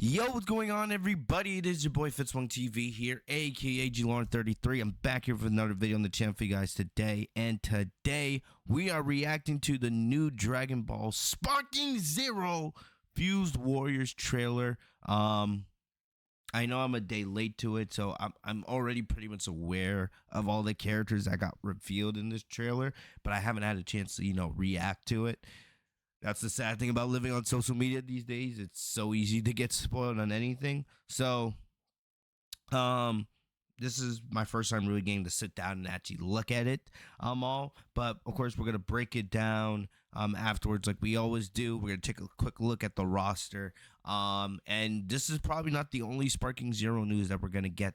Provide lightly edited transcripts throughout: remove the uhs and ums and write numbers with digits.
Yo, what's going on, everybody? It is your boy Fitzmonk TV here, aka GLauren33. I'm back here for another video on the channel for you guys today. And today, we are reacting to the new Dragon Ball Sparking Zero Fused Warriors trailer. I know I'm a day late to it, so I'm already pretty much aware of all the characters that got revealed in this trailer, but I haven't had a chance to, react to it. That's the sad thing about living on social media these days. It's so easy to get spoiled on anything. So, this is my first time really getting to sit down and actually look at it all. But, of course, we're going to break it down afterwards like we always do. We're going to take a quick look at the roster. And this is probably not the only Sparking Zero news that we're going to get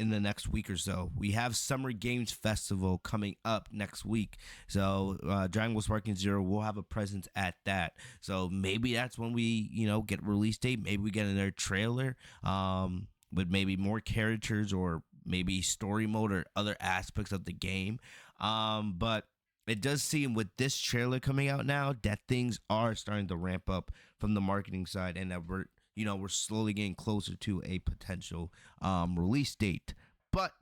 in the next week or so. We have Summer Games Festival coming up next week, so Dragon Ball Sparking Zero will have a presence at that. So maybe that's when we get release date. Maybe we get another trailer with maybe more characters or maybe story mode or other aspects of the game. But it does seem with this trailer coming out now that things are starting to ramp up from the marketing side, and that we're slowly getting closer to a potential release date. But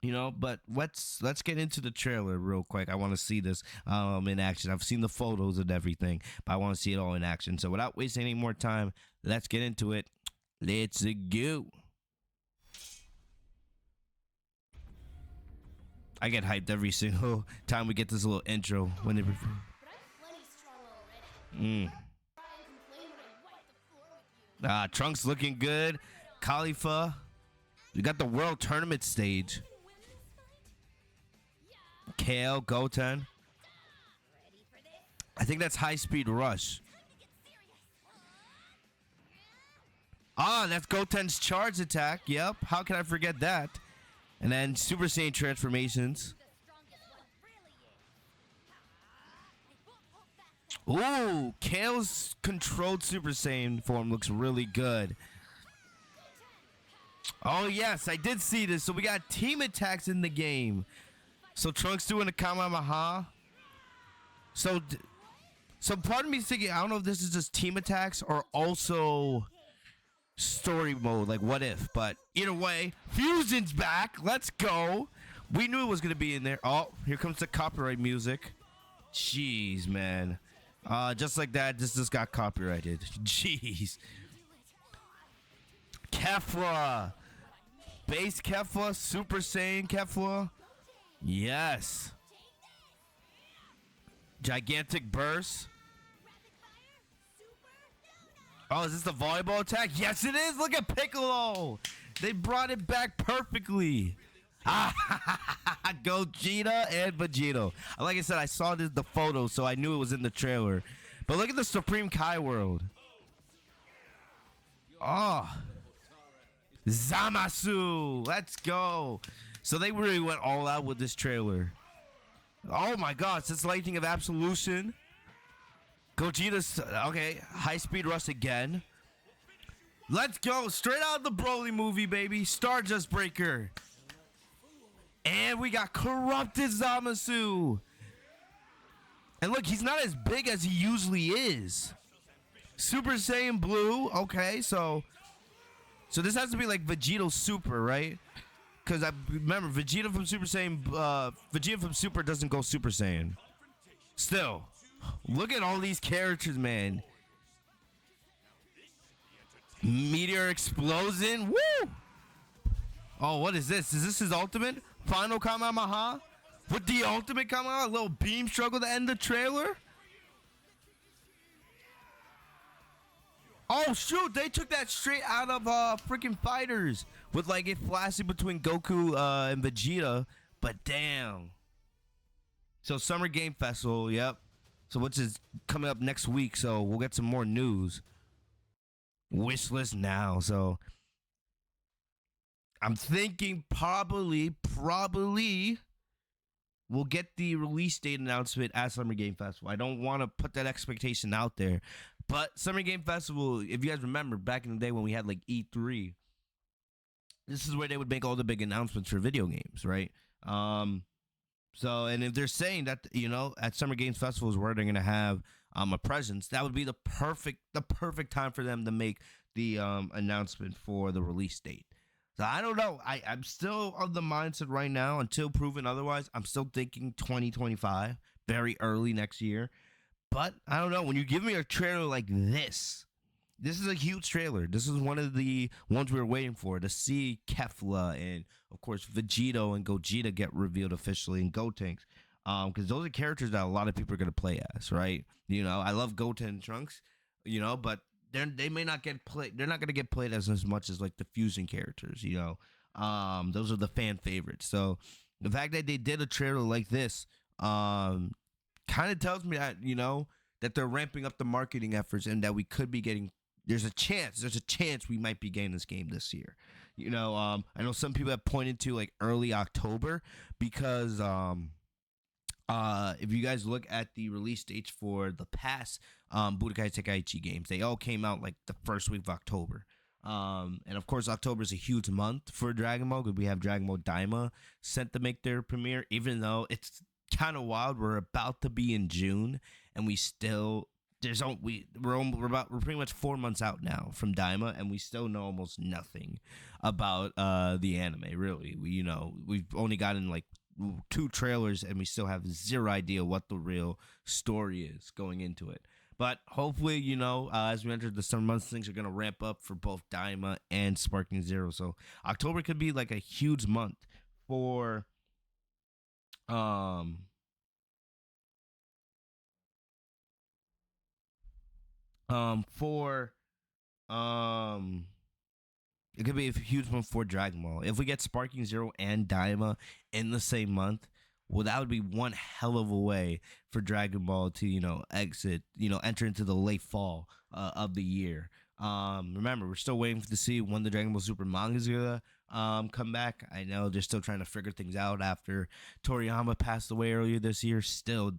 let's get into the trailer real quick. I want to see this in action. I've seen the photos and everything, but I want to see it all in action. So without wasting any more time, let's get into it. Let's go. I get hyped every single time we get this little intro when it. Trunks looking good. Khalifa. We got the World Tournament stage. Kale, Goten. I think that's High Speed Rush. That's Goten's charge attack. Yep. How can I forget that? And then Super Saiyan transformations. Ooh, Kale's controlled Super Saiyan form looks really good. Oh, yes, I did see this. So we got team attacks in the game. So Trunks doing a Kamehameha. So part of me is thinking, I don't know if this is just team attacks or also story mode, like what if. But either way, Fusion's back. Let's go. We knew it was going to be in there. Oh, here comes the copyright music. Jeez, man. Just like that, this just got copyrighted. Jeez. Kefla. Base Kefla. Super Saiyan Kefla. Yes. Gigantic burst. Oh, is this the volleyball attack? Yes, it is. Look at Piccolo. They brought it back perfectly. Gogeta and Vegito. Like I said, I saw the photo, so I knew it was in the trailer. But look at the Supreme Kai world. Oh. Zamasu. Let's go. So they really went all out with this trailer. Oh my gosh, it's Lightning of Absolution. Gogeta's, okay, High Speed Rush again. Let's go. Straight out of the Broly movie, baby. Stardust Breaker. And we got Corrupted Zamasu. And look, he's not as big as he usually is. Super Saiyan Blue. Okay, so this has to be like Vegito Super, right? Because I remember Vegeta from Super Saiyan, Vegeta from Super doesn't go Super Saiyan. Still, look at all these characters, man. Meteor Explosion. Woo! Oh, what is this? Is this his ultimate? Final Kamehameha? With the ultimate Kamehameha? A little beam struggle to end the trailer? Oh, shoot. They took that straight out of freaking Fighters. With, like, it flashing between Goku and Vegeta. But, damn. So, Summer Game Festival, yep. So, which is coming up next week. So, we'll get some more news. Wish list now. So, I'm thinking probably we'll get the release date announcement at Summer Game Festival. I don't want to put that expectation out there. But Summer Game Festival, if you guys remember, back in the day when we had like E3, this is where they would make all the big announcements for video games, right? So, and if they're saying that, at Summer Games Festival is where they're going to have a presence, that would be the perfect time for them to make the announcement for the release date. So I don't know. I'm still of the mindset right now, until proven otherwise. I'm still thinking 2025, very early next year. But I don't know. When you give me a trailer like this is a huge trailer. This is one of the ones we were waiting for, to see Kefla and, of course, Vegito and Gogeta get revealed officially in Gotenks. Because those are characters that a lot of people are going to play as, right? I love Goten and Trunks, but they may not get played. They're not going to get played as much as like the fusion characters, those are the fan favorites. So the fact that they did a trailer like this, kind of tells me that, that they're ramping up the marketing efforts, and that we could be getting, there's a chance we might be getting this game this year. I know some people have pointed to like early October, because if you guys look at the release dates for the past Budokai Tenkaichi games, they all came out like the first week of October. And of course, October is a huge month for Dragon Ball, because we have Dragon Ball Daima set to make their premiere. Even though it's kind of wild, we're about to be in June, and we still we're pretty much 4 months out now from Daima, and we still know almost nothing about the anime. Really, we've only gotten like 2 trailers, and we still have zero idea what the real story is going into it. But hopefully, as we enter the summer months, things are going to ramp up for both Daima and Sparking Zero. So October could be like a huge month for um for um it could be a huge month for Dragon Ball. If we get Sparking Zero and Daima in the same month, well, that would be one hell of a way for Dragon Ball to, enter into the late fall of the year. Remember, we're still waiting to see when the Dragon Ball Super manga is gonna come back. I know they're still trying to figure things out after Toriyama passed away earlier this year. Still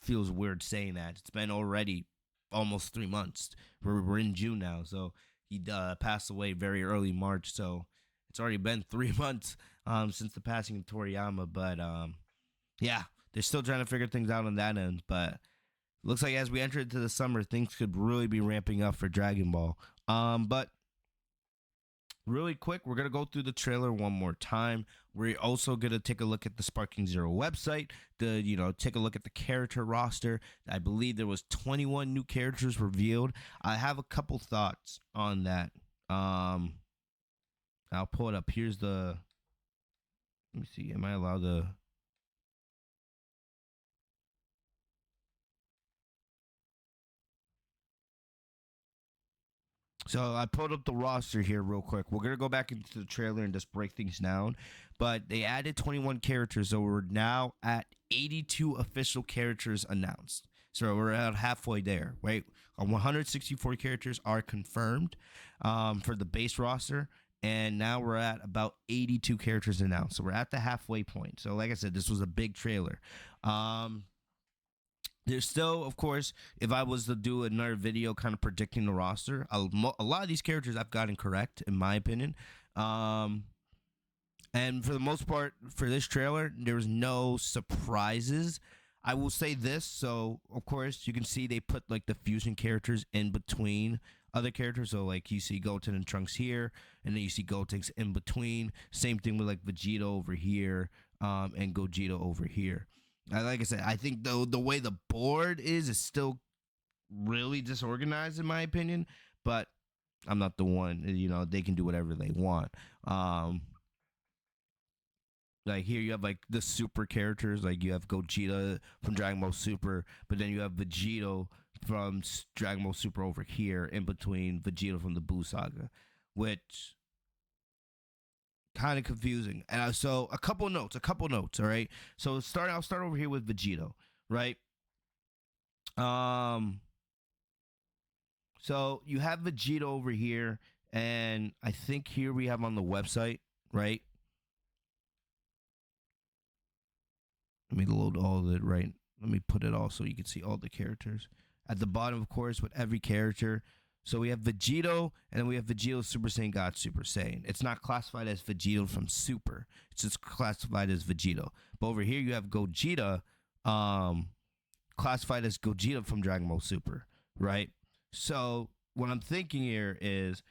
feels weird saying that. It's been already almost 3 months. We're in June now, so he passed away very early March. So it's already been 3 months since the passing of Toriyama. But yeah, they're still trying to figure things out on that end. But looks like as we enter into the summer, things could really be ramping up for Dragon Ball. But really quick, we're going to go through the trailer one more time. We're also going to take a look at the Sparking Zero website, take a look at the character roster. I believe there was 21 new characters revealed. I have a couple thoughts on that. I'll pull it up. Let me see. Am I allowed to? So I pulled up the roster here real quick. We're going to go back into the trailer and just break things down. But they added 21 characters, so we're now at 82 official characters announced. So we're about halfway there, right? 164 characters are confirmed for the base roster. And now we're at about 82 characters announced. So we're at the halfway point. So like I said, this was a big trailer. There's still, of course, if I was to do another video kind of predicting the roster, a lot of these characters I've gotten correct, in my opinion. And for the most part, for this trailer, there was no surprises. I will say this. So, of course, you can see they put like the fusion characters in between other characters. So, like, you see Goten and Trunks here, and then you see Gotenks in between. Same thing with like Vegeta over here, and Gogeta over here. Like I said, I think the way the board is still really disorganized, in my opinion. But I'm not the one. They can do whatever they want. Like here, you have like the super characters. Like you have Gogeta from Dragon Ball Super, but then you have Vegito from Dragon Ball Super over here, in between Vegito from the Buu Saga, which kind of confusing. And so a couple notes. All right. So I'll start over here with Vegito, right? So you have Vegito over here, and I think here we have on the website, right? Let me load all of it, right? Let me put it all so you can see all the characters. At the bottom, of course, with every character. So we have Vegito, and then we have Vegito Super Saiyan God Super Saiyan. It's not classified as Vegito from Super. It's just classified as Vegito. But over here, you have Gogeta, classified as Gogeta from Dragon Ball Super, right? So what I'm thinking here is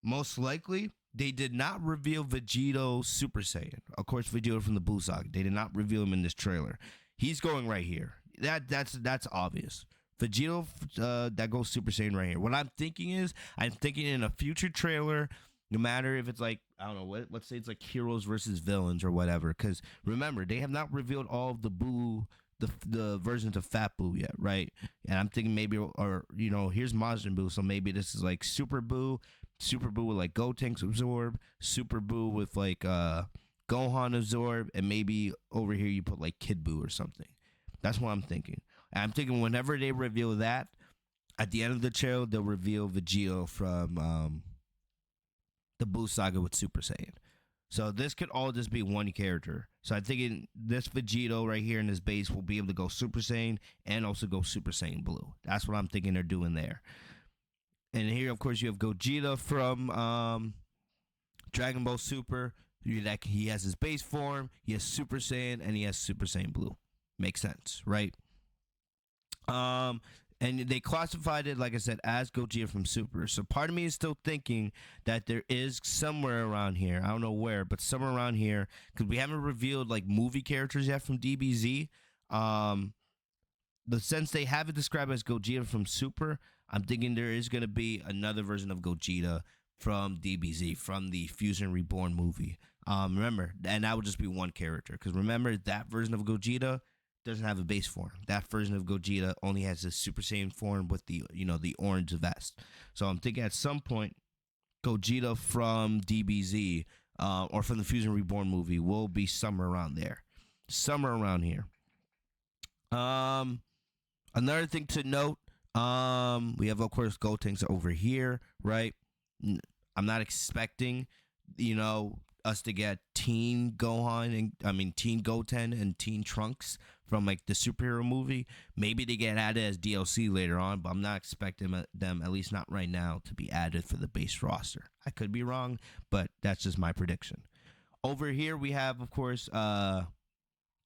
most likely they did not reveal Vegito Super Saiyan. Of course, Vegito from the Buu Saga. They did not reveal him in this trailer. He's going right here. That's obvious. Vegito that goes Super Saiyan right here. What I'm thinking is, I'm thinking in a future trailer, no matter if it's like, I don't know, let's say it's like heroes versus villains or whatever. Because remember, they have not revealed all of the Buu, the versions of Fat Buu yet, right? And I'm thinking maybe, or here's Majin Buu, so maybe this is like Super Buu with like Gotenks absorb, Super Buu with like Gohan absorb, and maybe over here you put like Kid Buu or something. That's what I'm thinking. And I'm thinking whenever they reveal that, at the end of the trailer, they'll reveal Vegito from the Buu Saga with Super Saiyan. So this could all just be one character. So I'm thinking this Vegito right here in this base will be able to go Super Saiyan and also go Super Saiyan Blue. That's what I'm thinking they're doing there. And here, of course, you have Gogeta from Dragon Ball Super. He has his base form, he has Super Saiyan, and he has Super Saiyan Blue. Makes sense, right? And they classified it, like I said, as Gogeta from Super. So part of me is still thinking that there is somewhere around here, I don't know where, but somewhere around here, because we haven't revealed like movie characters yet from DBZ. Since they have it described as Gogeta from Super, I'm thinking there is going to be another version of Gogeta from DBZ, from the Fusion Reborn movie. Remember, and that would just be one character, because remember, that version of Gogeta doesn't have a base form. That version of Gogeta only has a Super Saiyan form with the orange vest. So I'm thinking at some point, Gogeta from DBZ or from the Fusion Reborn movie will be somewhere around there, somewhere around here. Another thing to note, we have, of course, Gotenks over here, right? I'm not expecting, us to get Teen Gohan Teen Goten and Teen Trunks from like the superhero movie. Maybe they get added as DLC later on, but I'm not expecting them, at least not right now, to be added for the base roster. I could be wrong, but that's just my prediction. Over here we have, of course,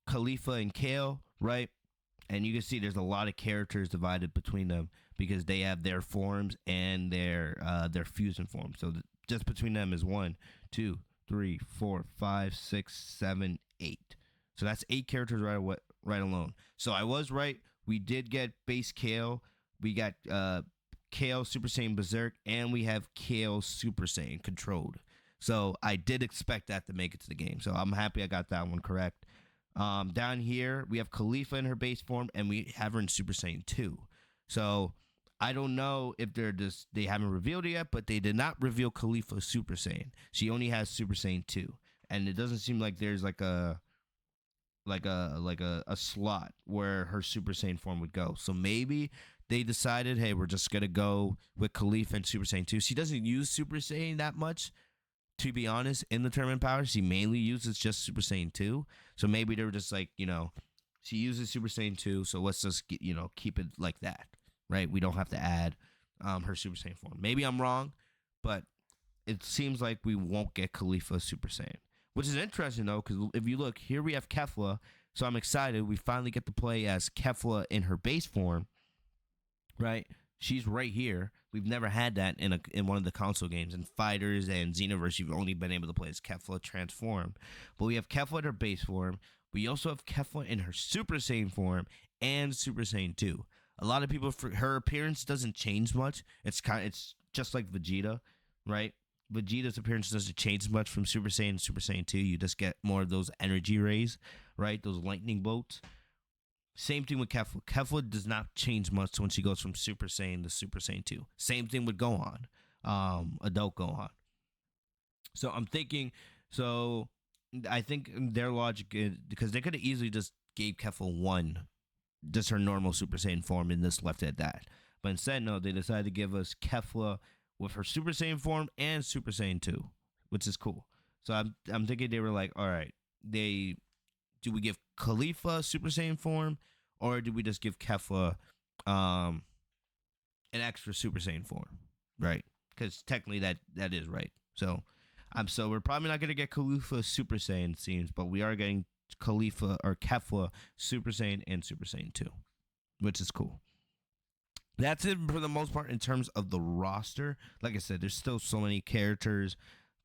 Khalifa and Kale, right? And you can see there's a lot of characters divided between them because they have their forms and their fusion forms. So just between them is 1, 2, 3, 4, 5, 6, 7, 8. So that's 8 characters right alone. So I was right. We did get base Kale. We got Kale Super Saiyan Berserk, and we have Kale Super Saiyan Controlled. So I did expect that to make it to the game. So I'm happy I got that one correct. Down here, we have Khalifa in her base form, and we have her in Super Saiyan 2. So I don't know if they haven't revealed it yet, but they did not reveal Khalifa Super Saiyan. She only has Super Saiyan 2. And it doesn't seem like there's like a slot where her Super Saiyan form would go. So maybe they decided, hey, we're just gonna go with Khalifa and Super Saiyan 2. She doesn't use Super Saiyan that much, to be honest, in the tournament power. She mainly uses just Super Saiyan 2. So maybe they were just like, she uses Super Saiyan 2, so let's just keep it like that. Right? We don't have to add her Super Saiyan form. Maybe I'm wrong, but it seems like we won't get Khalifa Super Saiyan. Which is interesting, though, because if you look, here we have Kefla, so I'm excited. We finally get to play as Kefla in her base form, right? She's right here. We've never had that in one of the console games. In Fighters and Xenoverse, you've only been able to play as Kefla transform. But we have Kefla in her base form. We also have Kefla in her Super Saiyan form and Super Saiyan 2. A lot of people, her appearance doesn't change much. It's just like Vegeta, right? Vegeta's appearance doesn't change much from Super Saiyan to Super Saiyan 2. You just get more of those energy rays, right? Those lightning bolts. Same thing with Kefla. Kefla does not change much when she goes from Super Saiyan to Super Saiyan 2. Same thing with Gohan, adult Gohan. So I'm thinking, I think their logic is, because they could have easily just gave Kefla just her normal Super Saiyan form and just left it at that. But instead, no, they decided to give us Kefla with her Super Saiyan form and Super Saiyan 2, which is cool. So I'm thinking they were like, all right, do we give Khalifa Super Saiyan form, or do we just give Kefla an extra Super Saiyan form, right? Because technically that is right. So we're probably not gonna get Khalifa Super Saiyan, it seems, but we are getting Khalifa or Kefla Super Saiyan and Super Saiyan 2. which is cool. That's it for the most part in terms of the roster. Like I said, there's still so many characters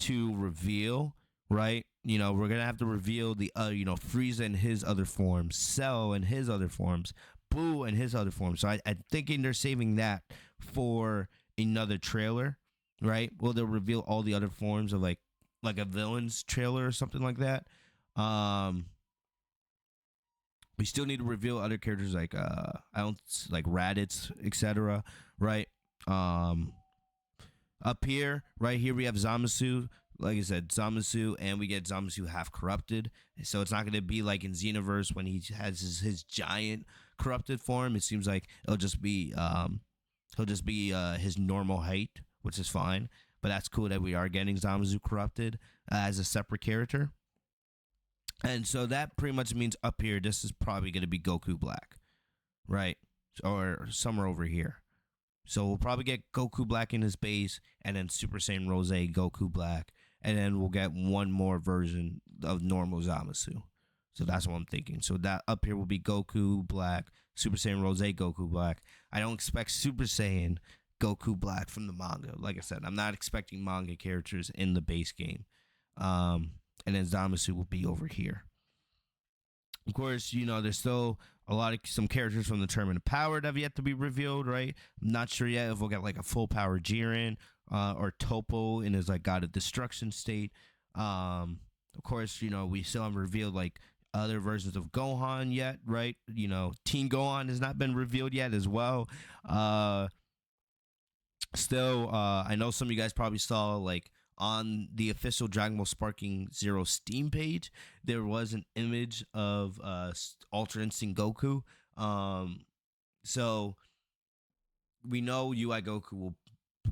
to reveal, right? We're gonna have to reveal the Frieza in his other forms, Cell in his other forms, Boo in his other forms. So I'm thinking they're saving that for another trailer, right? Well, they'll reveal all the other forms of like a villain's trailer or something like that. Um, we still need to reveal other characters like I don't like Raditz, etc. Right? Um, Up here, right here, we have Zamasu. Like I said, Zamasu, and we get Zamasu half corrupted. So it's not going to be like in Xenoverse when he has his giant corrupted form. It seems like he'll just be his normal height, which is fine. But that's cool that we are getting Zamasu corrupted as a separate character. And so that pretty much means up here, this is probably going to be Goku Black, right? Or somewhere over here. So we'll probably get Goku Black in his base, and then Super Saiyan Rose Goku Black, and then we'll get one more version of normal Zamasu. So that's what I'm thinking. So that up here will be Goku Black, Super Saiyan Rose Goku Black. I don't expect Super Saiyan Goku Black from the manga. Like I said, I'm not expecting manga characters in the base game. And then Zamasu will be over here. Of course, there's still some characters from the Tournament of Power that have yet to be revealed, right? I'm not sure yet if we'll get like a full power Jiren or Topo in his like God of Destruction state. Of course, we still haven't revealed like other versions of Gohan yet, right? Teen Gohan has not been revealed yet as well. I know some of you guys probably saw like on the official Dragon Ball Sparking Zero Steam page, there was an image of Ultra Instinct Goku. So we know UI Goku will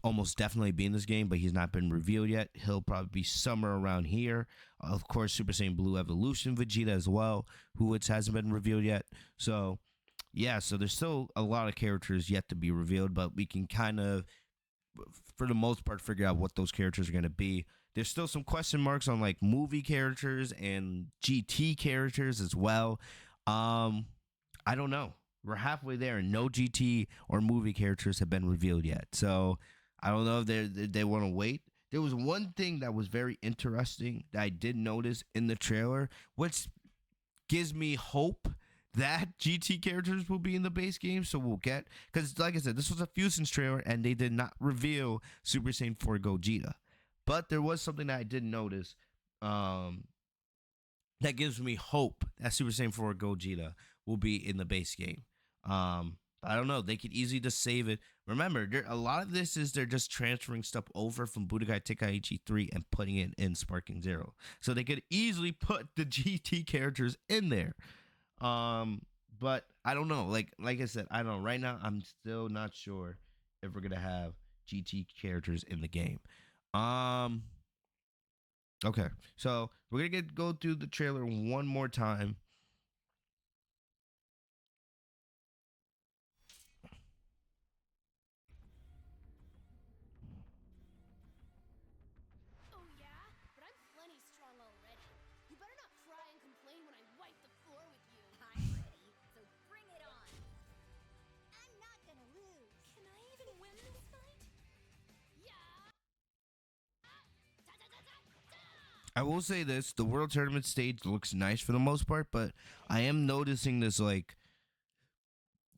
almost definitely be in this game, but he's not been revealed yet. He'll probably be somewhere around here. Of course, Super Saiyan Blue Evolution Vegeta as well, which hasn't been revealed yet. So yeah, so there's still a lot of characters yet to be revealed, but we can kind of, for the most part, figure out what those characters are going to be. There's still some question marks on like movie characters and GT characters as well. I don't know. We're halfway there, and no GT or movie characters have been revealed yet. So I don't know if they want to wait. There was one thing that was very interesting that I did notice in the trailer, which gives me hope that GT characters will be in the base game. So we'll get, because like I said, this was a Fusion's trailer and they did not reveal Super Saiyan 4 Gogeta. But there was something that I did notice that gives me hope that Super Saiyan 4 Gogeta will be in the base game. I don't know. They could easily just save it. Remember, a lot of this is they're just transferring stuff over from Budokai Tenkaichi 3 and putting it in Sparking Zero. So they could easily put the GT characters in there. But I don't know. Like I said, I don't know. Right now, I'm still not sure if we're gonna have GT characters in the game. Okay, so we're gonna go through the trailer one more time. Oh yeah? But I'm plenty strong already. You better not cry and complain when I wipe the floor with you. I'm ready, so bring it on. I'm not gonna lose. Can I even win this fight? Yeah! I will say this: the World Tournament stage looks nice for the most part, but I am noticing this like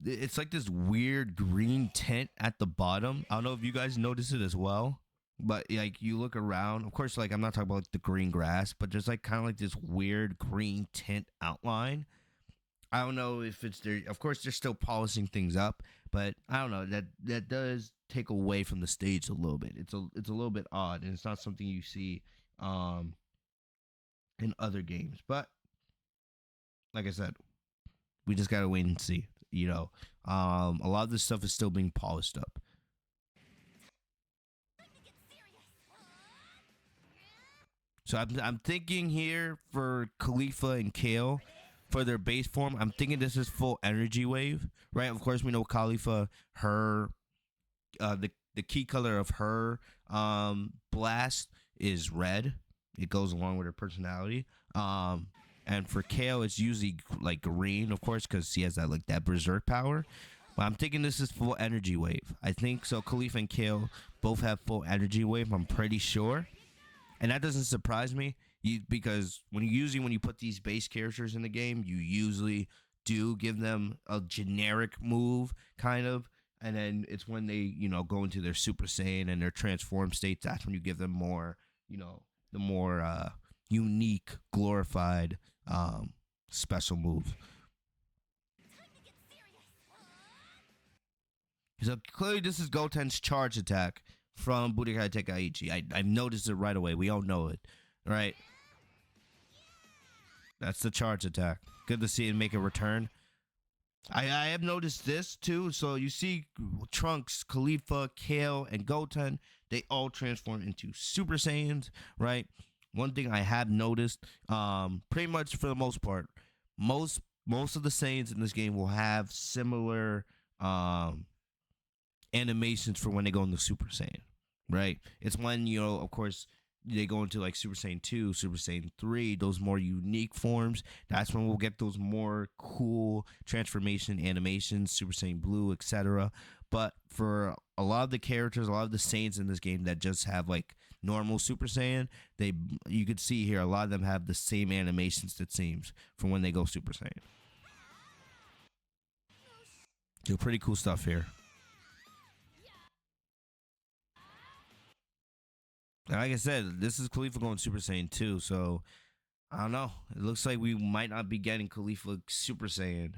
it's like this weird green tint at the bottom. I don't know if you guys notice it as well. But like you look around, of course, like I'm not talking about like, the green grass, but there's like kind of like this weird green tint outline. I don't know if it's there. Of course, they're still polishing things up, but I don't know. That does take away from the stage a little bit. It's a little bit odd, and it's not something you see in other games. But like I said, we just gotta wait and see. A lot of this stuff is still being polished up. So I'm thinking here for Khalifa and Kale for their base form. I'm thinking this is full energy wave, right? Of course, we know Khalifa, her, the key color of her blast is red. It goes along with her personality. And and for Kale, it's usually like green, of course, because he has that like that berserk power. But I'm thinking this is full energy wave. I think so. Khalifa and Kale both have full energy wave. I'm pretty sure, and that doesn't surprise me. Because when you put these base characters in the game, you usually do give them a generic move, kind of, and then it's when they go into their Super Saiyan and their transform states. That's when you give them more, the more unique, glorified, special move. So clearly, this is Goten's charge attack from Budokai Tenkaichi. I've noticed it right away. We all know it, right? That's the charge attack. Good to see it make a return. I have noticed this too. So you see Trunks, Khalifa, Kale, and Goten, they all transform into Super Saiyans, right? One thing I have noticed, pretty much for the most part, most of the Saiyans in this game will have similar animations for when they go into Super Saiyan, right? It's when, of course, they go into like Super Saiyan 2, Super Saiyan 3, those more unique forms. That's when we'll get those more cool transformation animations, Super Saiyan Blue, etc. But for a lot of the characters, a lot of the Saiyans in this game that just have like normal Super Saiyan, you could see here a lot of them have the same animations, it seems, from when they go Super Saiyan. So pretty cool stuff here. Like I said, this is Khalifa going Super Saiyan 2, so I don't know. It looks like we might not be getting Khalifa Super Saiyan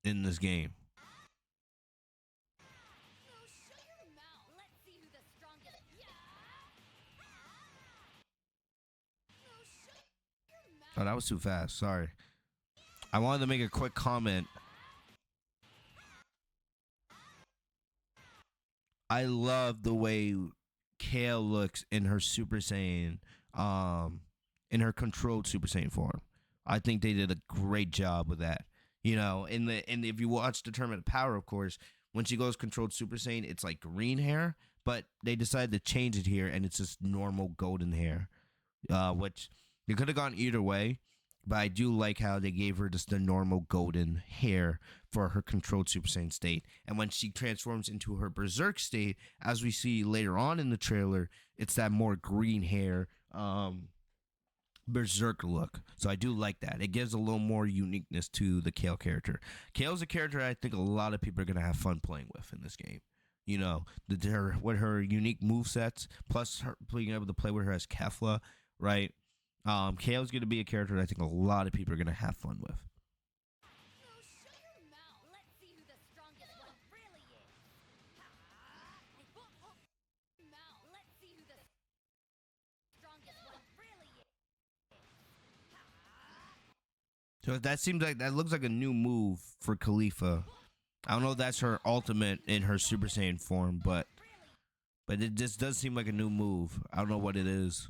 in this game. Oh, that was too fast. Sorry. I wanted to make a quick comment. I love the way Kale looks in her Super Saiyan, in her controlled Super Saiyan form. I think they did a great job with that. And if you watch the Tournament of Power, of course, when she goes controlled Super Saiyan, it's like green hair, but they decided to change it here, and it's just normal golden hair, which they could have gone either way. But I do like how they gave her just the normal golden hair for her controlled Super Saiyan state. And when she transforms into her Berserk state, as we see later on in the trailer, it's that more green hair Berserk look. So I do like that. It gives a little more uniqueness to the Kale character. Kale's a character I think a lot of people are going to have fun playing with in this game. With her unique movesets, plus her being able to play with her as Kefla, right? Kale's going to be a character that I think a lot of people are going to have fun with. So that looks like a new move for Khalifa. I don't know if that's her ultimate in her Super Saiyan form, but it just does seem like a new move. I don't know what it is.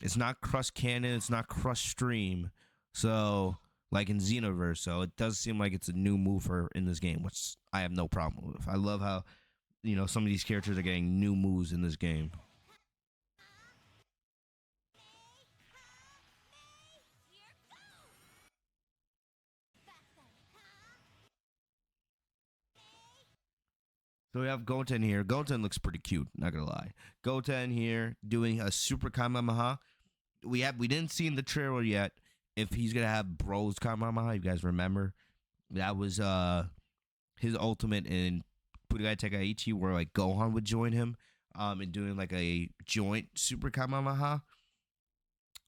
It's not Crush Cannon, it's not Crush Stream. So, like in Xenoverse, so it does seem like it's a new move for in this game, which I have no problem with. I love how, some of these characters are getting new moves in this game. So we have Goten here. Goten looks pretty cute, not gonna lie. Goten here doing a super Kamehameha. We didn't see in the trailer yet if he's gonna have Bro's Kamehameha. You guys remember? That was his ultimate in Budokai Tenkaichi, where like Gohan would join him and doing like a joint super Kamehameha.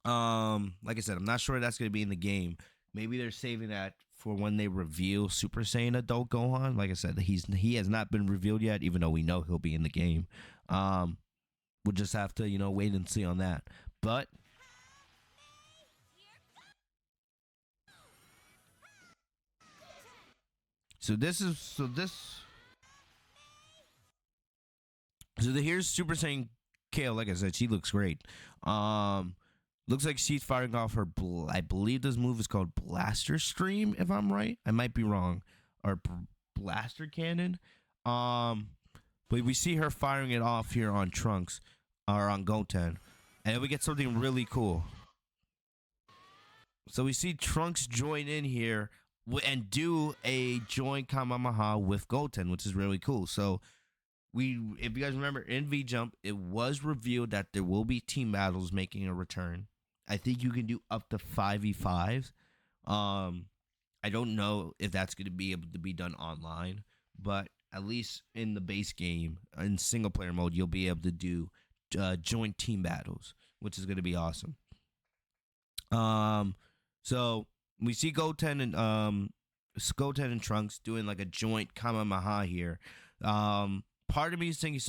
Like I said, I'm not sure that's gonna be in the game. Maybe they're saving that for when they reveal Super Saiyan adult Gohan. Like I said, he has not been revealed yet, even though we know he'll be in the game. We'll just have to, wait and see on that. But here's Super Saiyan Kale. Like I said, she looks great. Looks like she's firing off her. I believe this move is called Blaster Stream, if I'm right. I might be wrong. Or Blaster Cannon. But we see her firing it off here on Trunks, or on Goten, and we get something really cool. So we see Trunks join in here and do a joint Kamamaha with Goten, which is really cool. So if you guys remember in V Jump, it was revealed that there will be team battles making a return. I think you can do up to 5v5s. I don't know if that's going to be able to be done online, but at least in the base game, in single player mode, you'll be able to do joint team battles, which is going to be awesome. So we see Goten and Trunks doing like a joint Kamamaha here. Part of me is thinking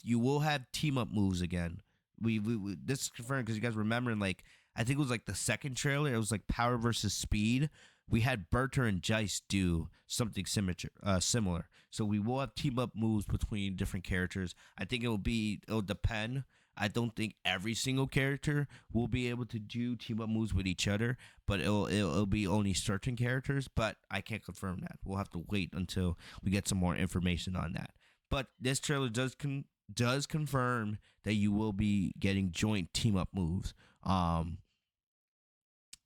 you will have team up moves again. We this is confirmed because you guys remember like I think it was like the second trailer. It was like Power versus Speed. We had Berter and Jice do something similar. So we will have team up moves between different characters. I think it'll depend. I don't think every single character will be able to do team up moves with each other, but it'll be only certain characters. But I can't confirm that. We'll have to wait until we get some more information on that. But this trailer does confirm that you will be getting joint team up moves.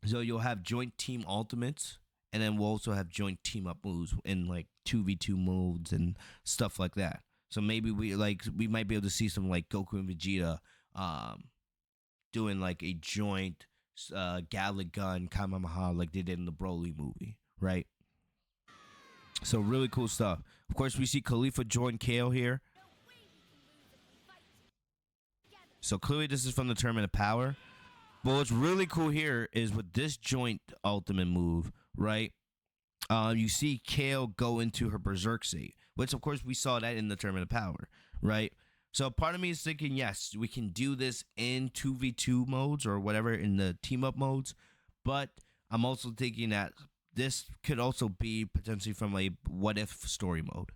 So you'll have joint team ultimates, and then we'll also have joint team up moves in like 2v2 modes and stuff like that. So maybe we might be able to see some like Goku and Vegeta doing like a joint Gallic gun Kamehameha like they did in the Broly movie, right? So really cool stuff. Of course, we see Khalifa join Kale here. So clearly this is from the Tournament of Power. But what's really cool here is with this joint ultimate move, right? You see Kale go into her Berserk state, which of course we saw that in the Tournament of Power, right? So part of me is thinking, yes, we can do this in 2v2 modes or whatever in the team up modes, but I'm also thinking that this could also be potentially from a what if story mode,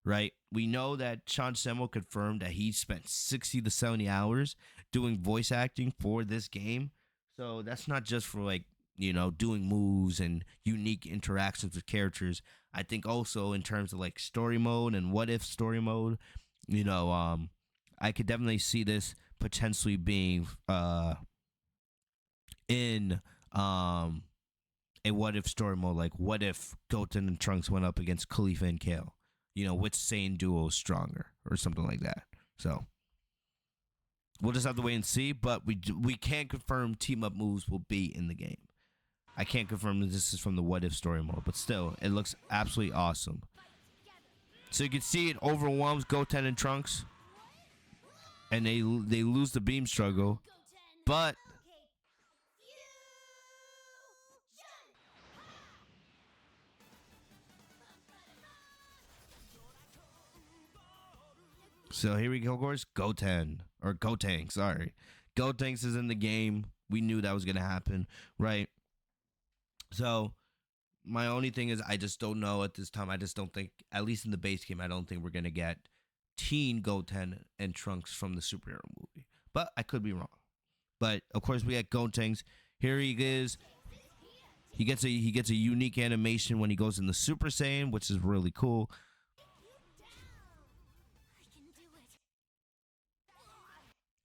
right? We know that Sean Semo confirmed that he spent 60 to 70 hours doing voice acting for this game. So that's not just for like, doing moves and unique interactions with characters. I think also in terms of like story mode and what if story mode, I could definitely see this potentially being in a what if story mode. Like what if Goten and Trunks went up against Khalifa and Kale? Which Saiyan duo is stronger or something like that. So we'll just have to wait and see, but we can't confirm team up moves will be in the game. I can't confirm that this is from the what if story mode, but still, it looks absolutely awesome. So you can see it overwhelms Goten and Trunks, and they lose the beam struggle, but so here we go, of course, Gotenks, sorry. Gotenks is in the game. We knew that was going to happen, right? So my only thing is I just don't know at this time. I just don't think, at least in the base game, I don't think we're going to get teen Goten and Trunks from the superhero movie. But I could be wrong. But of course we had Gotenks. Here he is. He gets a unique animation when he goes in the Super Saiyan, which is really cool.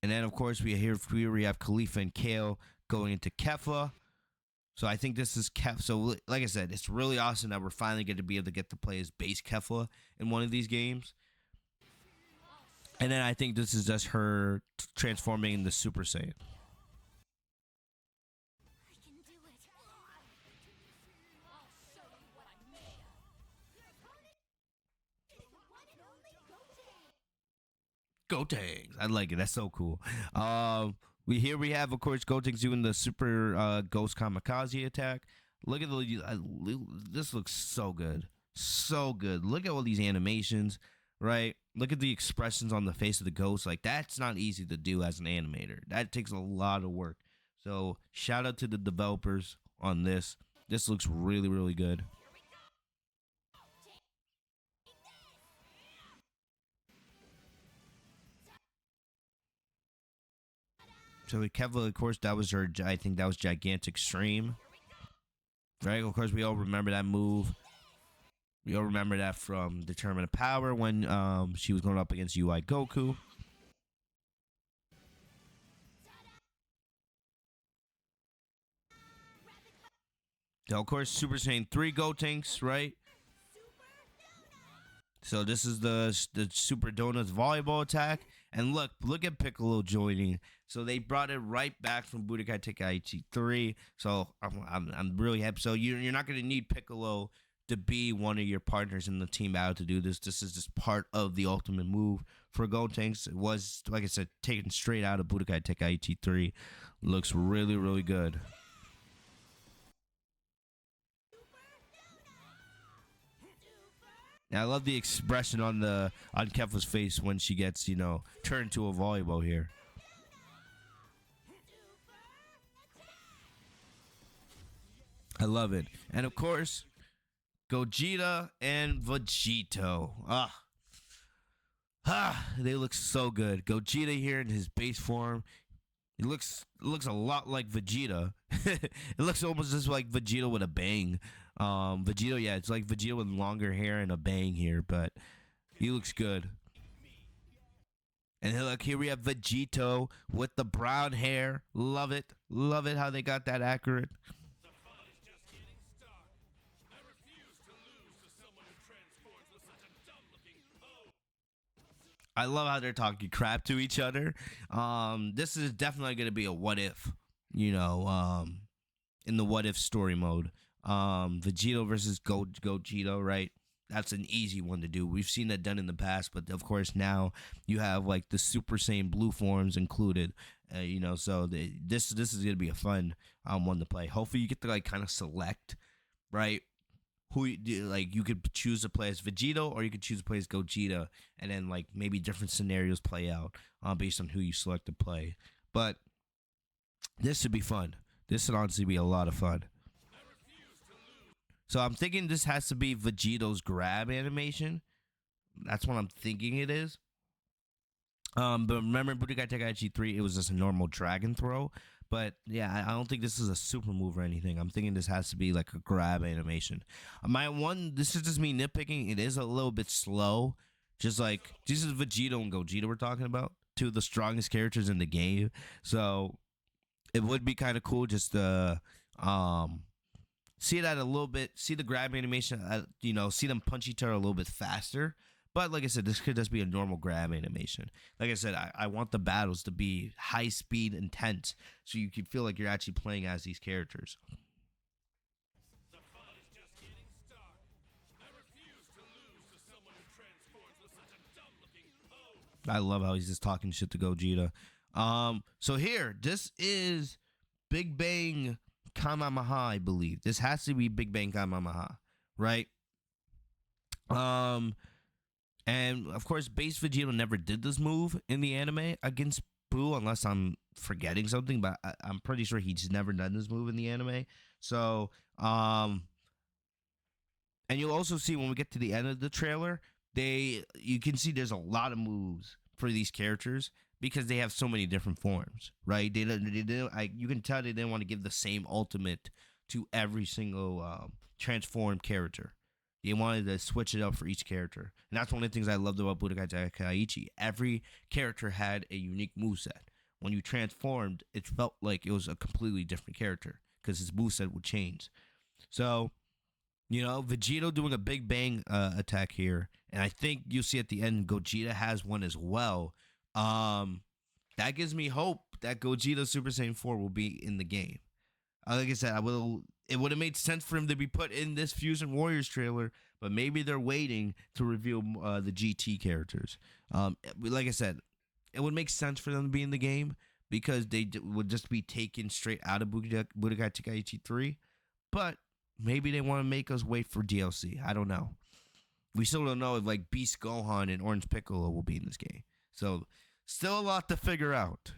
And then, of course, we have Khalifa and Kale going into Kefla. So I think this is Kefla. So, like I said, it's really awesome that we're finally going to be able to get to play as base Kefla in one of these games. And then I think this is just her transforming into Super Saiyan. Gotenks. I like it. That's so cool. We have, of course, Gotenks doing the super Ghost Kamikaze attack. Look at this looks so good. So good. Look at all these animations, right? Look at the expressions on the face of the ghost. Like, that's not easy to do as an animator. That takes a lot of work. So, shout out to the developers on this. This looks really, really good. So Kefla, of course, that was her. I think that was Gigantic Stream, right? Of course, we all remember that move. We all remember that from the Tournament of Power when she was going up against UI Goku. Now, of course, Super Saiyan 3 Gotenks, right? So this is the Super Donuts volleyball attack. And look at Piccolo joining. So they brought it right back from Budokai Tenkaichi 3. So I'm really happy. So you're not going to need Piccolo to be one of your partners in the team battle to do this. This is just part of the ultimate move for Gotenks. It was, like I said, taken straight out of Budokai Tenkaichi 3. Looks really, really good. And I love the expression on Kefla's face when she gets, turned to a volleyball here. I love it. And of course, Gogeta and Vegito. They look so good. Gogeta here in his base form. It looks a lot like Vegeta. It looks almost just like Vegeta with a bang. Vegito, yeah, it's like Vegeta with longer hair and a bang here, but he looks good. And look, here we have Vegito with the brown hair. Love it. Love it how they got that accurate. I love how they're talking crap to each other. This is definitely going to be a what if, in the what if story mode. Vegito versus Gogeta, right? That's an easy one to do. We've seen that done in the past, but of course now you have like the Super Saiyan Blue forms included. So this is gonna be a fun one to play. Hopefully you get to like kind of select, right? Who you could choose to play as Vegito or you could choose to play as Gogeta, and then like maybe different scenarios play out based on who you select to play. But this should be fun. This should honestly be a lot of fun. So I'm thinking this has to be Vegito's grab animation. That's what I'm thinking it is. But remember Budokai Tenkaichi 3, it was just a normal dragon throw. But yeah, I don't think this is a super move or anything. I'm thinking this has to be like a grab animation. This is just me nitpicking. It is a little bit slow. Just like, this is Vegito and Gogeta we're talking about. Two of the strongest characters in the game. So it would be kind of cool just to see that a little bit, see the grab animation, see them punch each other a little bit faster. But like I said, this could just be a normal grab animation. Like I said, I want the battles to be high speed, intense, so you can feel like you're actually playing as these characters. I love how he's just talking shit to Gogeta. So here, this is Big Bang Kamehameha, I believe. This has to be Big Bang Kamehameha, right? And of course, Base Vegeta never did this move in the anime against Boo, unless I'm forgetting something. But I'm pretty sure he's never done this move in the anime. So, and you'll also see when we get to the end of the trailer, you can see there's a lot of moves for these characters because they have so many different forms, right? You can tell they didn't want to give the same ultimate to every single transformed character. They wanted to switch it up for each character. And that's one of the things I loved about Budokai Tenkaichi. Every character had a unique moveset. When you transformed, it felt like it was a completely different character because his moveset would change. So, Vegito doing a big bang attack here. And I think you'll see at the end, Gogeta has one as well. That gives me hope that Gogeta Super Saiyan 4 will be in the game. Like I said, it would have made sense for him to be put in this Fusion Warriors trailer, but maybe they're waiting to reveal the GT characters. Like I said, it would make sense for them to be in the game because they would just be taken straight out of Budokai Tenkaichi 3. But maybe they want to make us wait for DLC. I don't know. We still don't know if like Beast Gohan and Orange Piccolo will be in this game. So still a lot to figure out.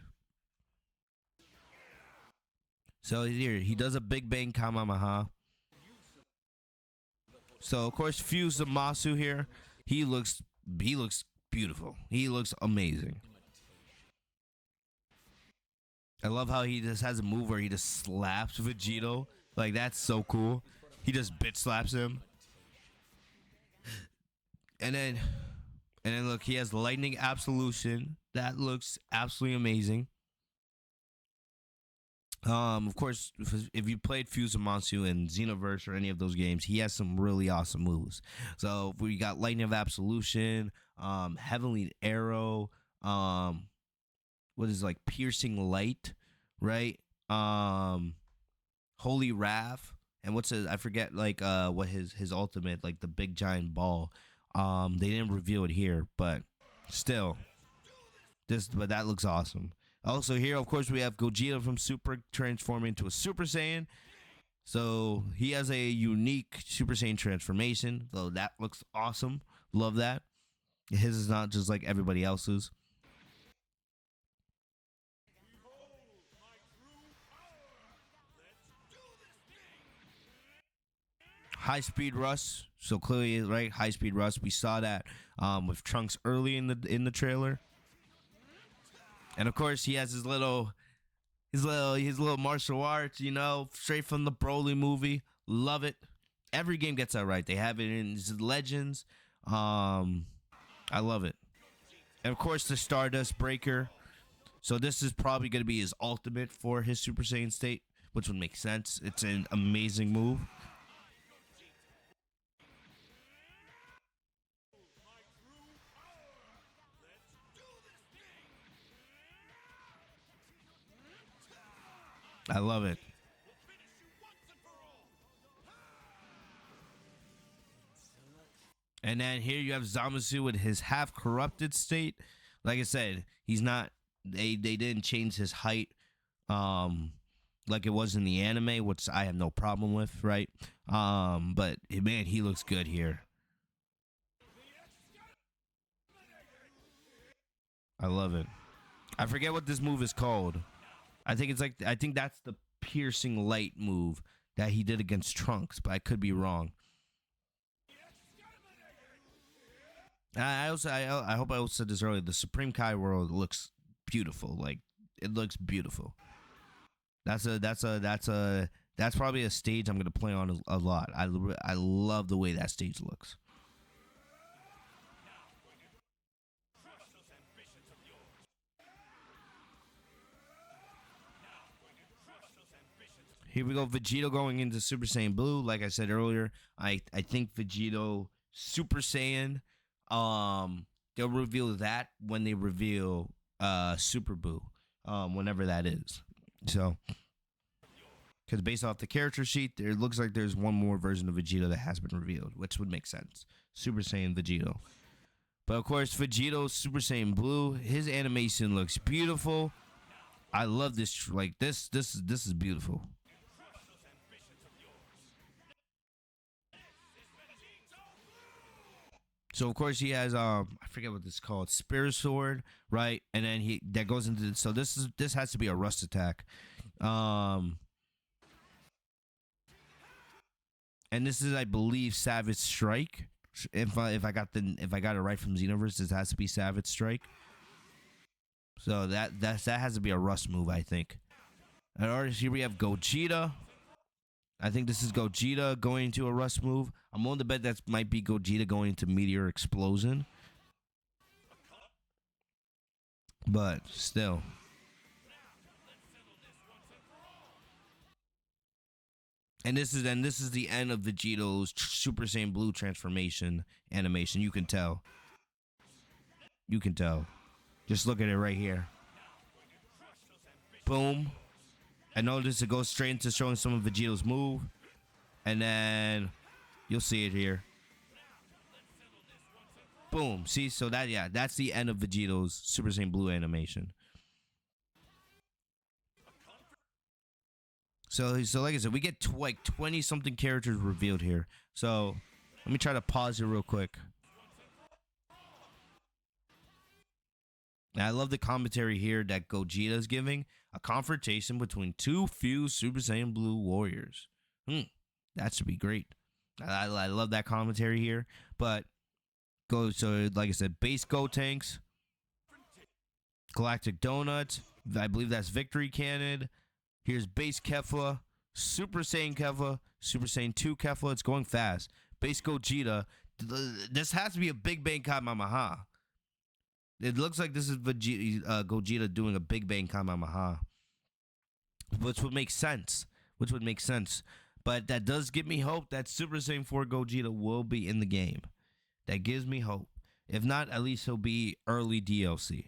So here, he does a Big Bang Kamehameha. So of course, Fuse Zamasu here. He looks beautiful. He looks amazing. I love how he just has a move where he just slaps Vegito. Like, that's so cool. He just bitch slaps him. And then look, he has Lightning Absolution. That looks absolutely amazing. Of course, if you played Zamasu and Xenoverse or any of those games, he has some really awesome moves. So we got Lightning of Absolution, Heavenly Arrow, what is like Piercing Light, right? Holy Wrath, and what's his? I forget like what his ultimate, like the big giant ball. They didn't reveal it here, but still, but that looks awesome. Also here, of course, we have Gogeta from Super transforming into a Super Saiyan. So he has a unique Super Saiyan transformation, though that looks awesome. Love that. His is not just like everybody else's. High speed rush. So clearly, right, high speed rush. We saw that with Trunks early in the trailer, and of course he has his little martial arts. You know, straight from the Broly movie. Love it. Every game gets that right. They have it in Legends. I love it. And of course the Stardust Breaker. So this is probably going to be his ultimate for his Super Saiyan state, which would make sense. It's an amazing move. I love it. And then here you have Zamasu with his half corrupted state. Like I said, he's not. They didn't change his height, like it was in the anime, which I have no problem with, right? But man, he looks good here. I love it. I forget what this move is called. I think that's the piercing light move that he did against Trunks, but I could be wrong. I hope I also said this earlier. The Supreme Kai world looks beautiful. Like it looks beautiful. That's probably a stage I'm gonna play on a lot. I love the way that stage looks. Here we go, Vegito going into Super Saiyan Blue. Like I said earlier, I think Vegito Super Saiyan. They'll reveal that when they reveal Super Buu, whenever that is. So, because based off the character sheet, there looks like there's one more version of Vegito that has been revealed, which would make sense. Super Saiyan Vegito. But of course, Vegito Super Saiyan Blue, his animation looks beautiful. I love this. Like this is beautiful. So of course he has I forget what this is called, Spirit Sword, right? And then he that goes into so this has to be a rust attack. Um and this is I believe Savage Strike. If I got it right from Xenoverse, this has to be Savage Strike. So that has to be a rust move, I think. And already here we have Gogeta. I think this is Gogeta going to a rust move. I'm willing to bet that might be Gogeta going to Meteor Explosion. But still. And this is the end of Vegeto's Super Saiyan Blue transformation animation. You can tell. You can tell. Just look at it right here. Boom. I noticed it goes straight into showing some of Vegeto's move. And then you'll see it here. Boom. See, so that's the end of Vegeto's Super Saiyan Blue animation. So like I said, we get like 20 something characters revealed here. So let me try to pause it real quick. Now, I love the commentary here that Gogeta is giving. A confrontation between two fused Super Saiyan Blue warriors. That should be great. I love that commentary here. But so like I said, base Gotenks, Galactic Donut. I believe that's Victory Cannon. Here's base Kefla, Super Saiyan Kefla, Super Saiyan 2 Kefla. It's going fast. Base Gogeta. This has to be a Big Bang Kamehameha. It looks like this is Gogeta doing a Big Bang Kamehameha. which would make sense. Which would make sense. But that does give me hope that Super Saiyan 4 Gogeta will be in the game. That gives me hope. If not, at least he'll be early DLC.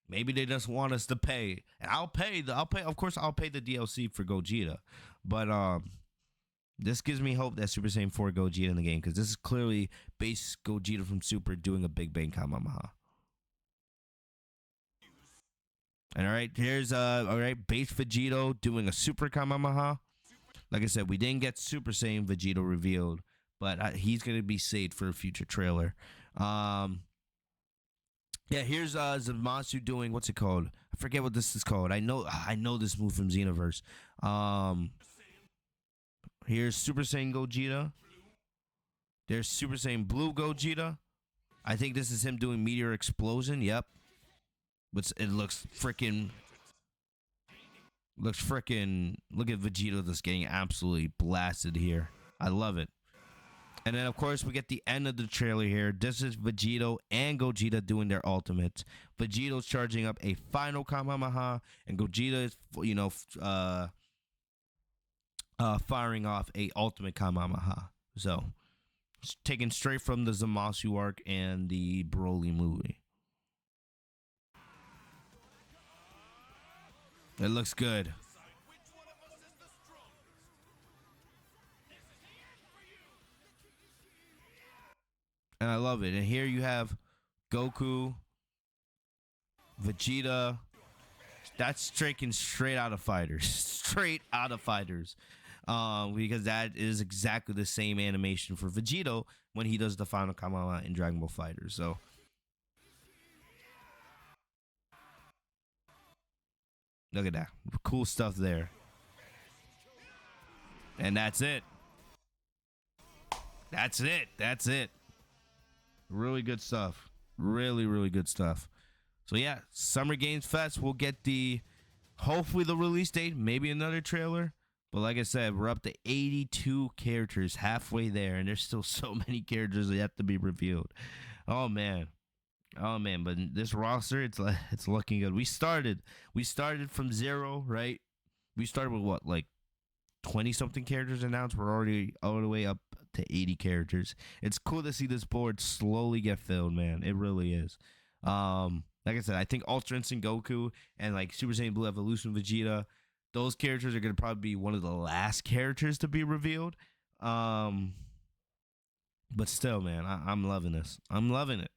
Maybe they just want us to pay, and I'll pay. Of course, I'll pay the DLC for Gogeta. But this gives me hope that Super Saiyan 4 Gogeta in the game, because this is clearly base Gogeta from Super doing a Big Bang Kamehameha. And all right, here's base Vegito doing a Super Kamehameha. Like I said, we didn't get Super Saiyan Vegito revealed, but he's gonna be saved for a future trailer. Yeah, here's Zamasu doing, what's it called? I forget what this is called. I know this move from Xenoverse. Here's Super Saiyan Gogeta. There's Super Saiyan Blue Gogeta. I think this is him doing Meteor Explosion. Yep. But it looks freaking. Look at Vegeta just getting absolutely blasted here. I love it. And then, of course, we get the end of the trailer here. This is Vegito and Gogeta doing their ultimates. Vegito's charging up a final Kamehameha, and Gogeta is, firing off a ultimate Kamehameha. So, it's taken straight from the Zamasu arc and the Broly movie. It looks good. And I love it. And here you have Goku, Vegeta. That's straight out of Fighters. Straight out of Fighters. Because that is exactly the same animation for Vegito when he does the final Kamehameha in Dragon Ball FighterZ. So look at that. Cool stuff there. And that's it. That's it. That's it. Really good stuff. Really good stuff. So yeah, Summer Games Fest, we'll get hopefully the release date, maybe another trailer. But like I said, we're up to 82 characters, halfway there, and there's still so many characters that have to be revealed. Oh man. But this roster, it's looking good. We started from 0, right? We started with what, like 20 something characters announced. We're already all the way up to 80 characters. It's cool to see this board slowly get filled, man. It really is. Like I said, I think Ultra Instinct Goku and like Super Saiyan Blue Evolution Vegeta, those characters are gonna probably be one of the last characters to be revealed. But still, man, I'm loving this. I'm loving it.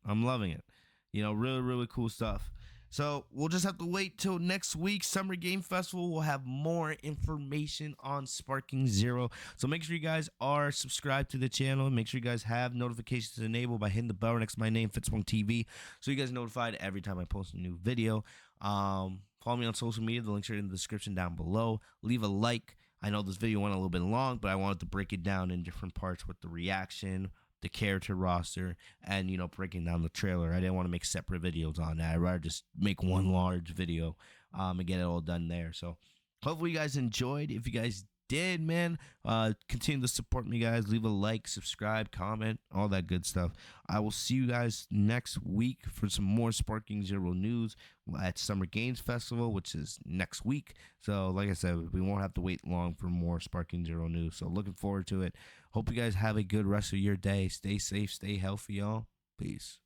Really cool stuff. So we'll just have to wait till next week. Summer Game Festival will have more information on Sparking Zero. So make sure you guys are subscribed to the channel. Make sure you guys have notifications enabled by hitting the bell next to my name, Fitzmonk TV, so you guys are notified every time I post a new video. Follow me on social media. The links are in the description down below. Leave a like. I know this video went a little bit long, but I wanted to break it down in different parts with the reaction, the character roster, and breaking down the trailer. I didn't want to make separate videos on that. I'd rather just make one large video and get it all done there. So hopefully you guys enjoyed. If you guys did, man, continue to support me, guys. Leave a like, subscribe, comment, all that good stuff. I will see you guys next week for some more Sparking Zero news at Summer Games Festival, which is next week. So like I said, we won't have to wait long for more Sparking Zero news. So looking forward to it. Hope you guys have a good rest of your day. Stay safe, stay healthy, y'all. Peace.